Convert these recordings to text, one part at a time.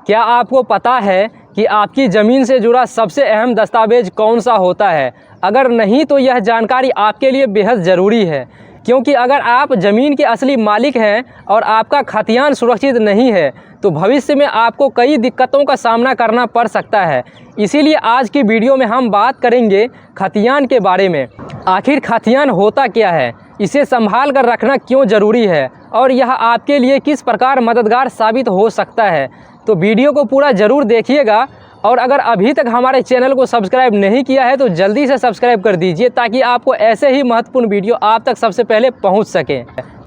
क्या आपको पता है कि आपकी ज़मीन से जुड़ा सबसे अहम दस्तावेज कौन सा होता है? अगर नहीं तो यह जानकारी आपके लिए बेहद ज़रूरी है, क्योंकि अगर आप ज़मीन के असली मालिक हैं और आपका खतियान सुरक्षित नहीं है तो भविष्य में आपको कई दिक्कतों का सामना करना पड़ सकता है। इसीलिए आज की वीडियो में हम बात करेंगे खतियान के बारे में। आखिर खतियान होता क्या है, इसे संभाल कर रखना क्यों ज़रूरी है और यह आपके लिए किस प्रकार मददगार साबित हो सकता है। तो वीडियो को पूरा ज़रूर देखिएगा और अगर अभी तक हमारे चैनल को सब्सक्राइब नहीं किया है तो जल्दी से सब्सक्राइब कर दीजिए ताकि आपको ऐसे ही महत्वपूर्ण वीडियो आप तक सबसे पहले पहुंच सके।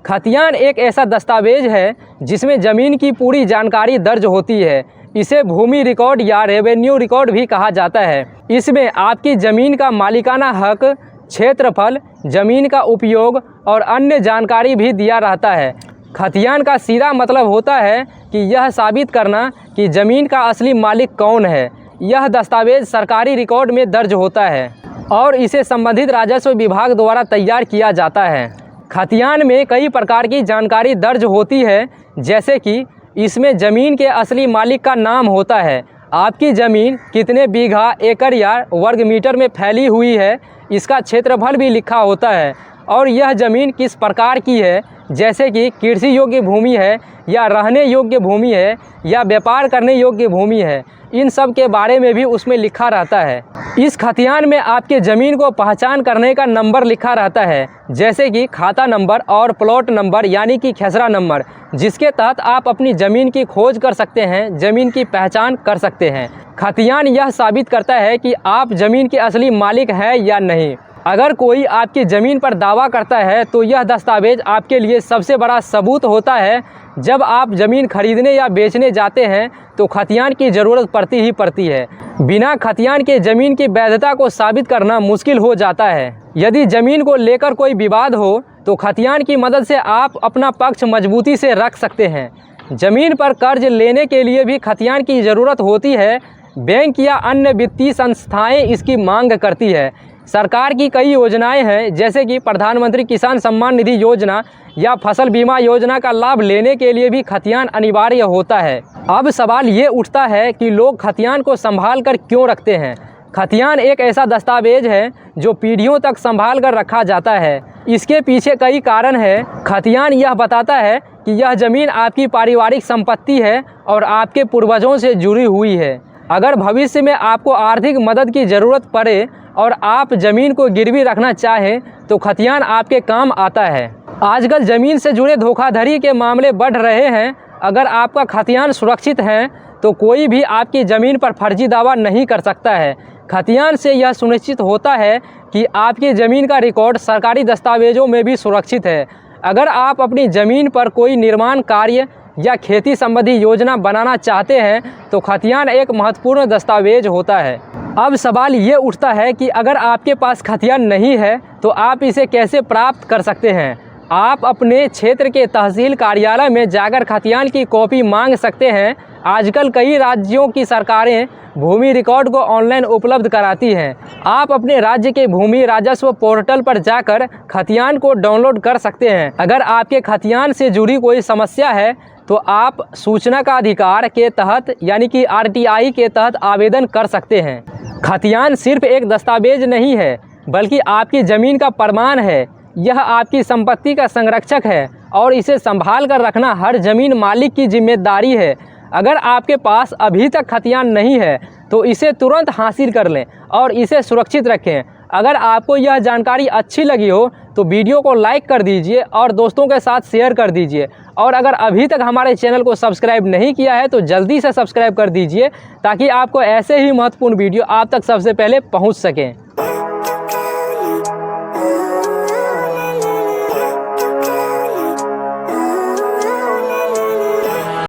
खतियान एक ऐसा दस्तावेज है जिसमें ज़मीन की पूरी जानकारी दर्ज होती है। इसे भूमि रिकॉर्ड या रेवेन्यू रिकॉर्ड भी कहा जाता है। इसमें आपकी ज़मीन का मालिकाना हक, क्षेत्रफल, ज़मीन का उपयोग और अन्य जानकारी भी दिया रहता है। खतियान का सीधा मतलब होता है कि यह साबित करना कि ज़मीन का असली मालिक कौन है। यह दस्तावेज सरकारी रिकॉर्ड में दर्ज होता है और इसे संबंधित राजस्व विभाग द्वारा तैयार किया जाता है। खतियान में कई प्रकार की जानकारी दर्ज होती है, जैसे कि इसमें ज़मीन के असली मालिक का नाम होता है, आपकी ज़मीन कितने बीघा, एकड़ या वर्ग मीटर में फैली हुई है, इसका क्षेत्रफल भी लिखा होता है और यह ज़मीन किस प्रकार की है, जैसे कि कृषि योग्य भूमि है या रहने योग्य भूमि है या व्यापार करने योग्य भूमि है, इन सब के बारे में भी उसमें लिखा रहता है। इस खतियान में आपके ज़मीन को पहचान करने का नंबर लिखा रहता है, जैसे कि खाता नंबर और प्लॉट नंबर यानी कि खेसरा नंबर, जिसके तहत आप अपनी ज़मीन की खोज कर सकते हैं, ज़मीन की पहचान कर सकते हैं। खतियान यह साबित करता है कि आप ज़मीन के असली मालिक हैं या नहीं। अगर कोई आपकी ज़मीन पर दावा करता है तो यह दस्तावेज आपके लिए सबसे बड़ा सबूत होता है। जब आप ज़मीन खरीदने या बेचने जाते हैं तो खतियान की ज़रूरत पड़ती है। बिना खतियान के ज़मीन की वैधता को साबित करना मुश्किल हो जाता है। यदि ज़मीन को लेकर कोई विवाद हो तो खतियान की मदद से आप अपना पक्ष मजबूती से रख सकते हैं। ज़मीन पर कर्ज लेने के लिए भी खतियान की ज़रूरत होती है। बैंक या अन्य वित्तीय संस्थाएँ इसकी मांग करती है। सरकार की कई योजनाएं हैं, जैसे कि प्रधानमंत्री किसान सम्मान निधि योजना या फसल बीमा योजना का लाभ लेने के लिए भी खतियान अनिवार्य होता है। अब सवाल ये उठता है कि लोग खतियान को संभाल कर क्यों रखते हैं। खतियान एक ऐसा दस्तावेज है जो पीढ़ियों तक संभाल कर रखा जाता है। इसके पीछे कई कारण हैं। खतियान यह बताता है कि यह ज़मीन आपकी पारिवारिक संपत्ति है और आपके पूर्वजों से जुड़ी हुई है। अगर भविष्य में आपको आर्थिक मदद की ज़रूरत पड़े और आप ज़मीन को गिरवी रखना चाहें तो खतियान आपके काम आता है। आजकल ज़मीन से जुड़े धोखाधड़ी के मामले बढ़ रहे हैं। अगर आपका खतियान सुरक्षित है तो कोई भी आपकी ज़मीन पर फर्जी दावा नहीं कर सकता है। खतियान से यह सुनिश्चित होता है कि आपकी ज़मीन का रिकॉर्ड सरकारी दस्तावेज़ों में भी सुरक्षित है। अगर आप अपनी ज़मीन पर कोई निर्माण कार्य या खेती संबंधी योजना बनाना चाहते हैं तो खतियान एक महत्वपूर्ण दस्तावेज होता है। अब सवाल ये उठता है कि अगर आपके पास खतियान नहीं है तो आप इसे कैसे प्राप्त कर सकते हैं। आप अपने क्षेत्र के तहसील कार्यालय में जाकर खतियान की कॉपी मांग सकते हैं। आजकल कई राज्यों की सरकारें भूमि रिकॉर्ड को ऑनलाइन उपलब्ध कराती हैं। आप अपने राज्य के भूमि राजस्व पोर्टल पर जाकर खतियान को डाउनलोड कर सकते हैं। अगर आपके खतियान से जुड़ी कोई समस्या है तो आप सूचना का अधिकार के तहत यानी कि RTI के तहत आवेदन कर सकते हैं। खतियान सिर्फ एक दस्तावेज नहीं है बल्कि आपकी ज़मीन का प्रमाण है। यह आपकी संपत्ति का संरक्षक है और इसे संभाल कर रखना हर ज़मीन मालिक की जिम्मेदारी है। अगर आपके पास अभी तक खतियान नहीं है तो इसे तुरंत हासिल कर लें और इसे सुरक्षित रखें। अगर आपको यह जानकारी अच्छी लगी हो तो वीडियो को लाइक कर दीजिए और दोस्तों के साथ शेयर कर दीजिए। और अगर अभी तक हमारे चैनल को सब्सक्राइब नहीं किया है तो जल्दी से सब्सक्राइब कर दीजिए ताकि आपको ऐसे ही महत्वपूर्ण वीडियो आप तक सबसे पहले पहुंच सकें।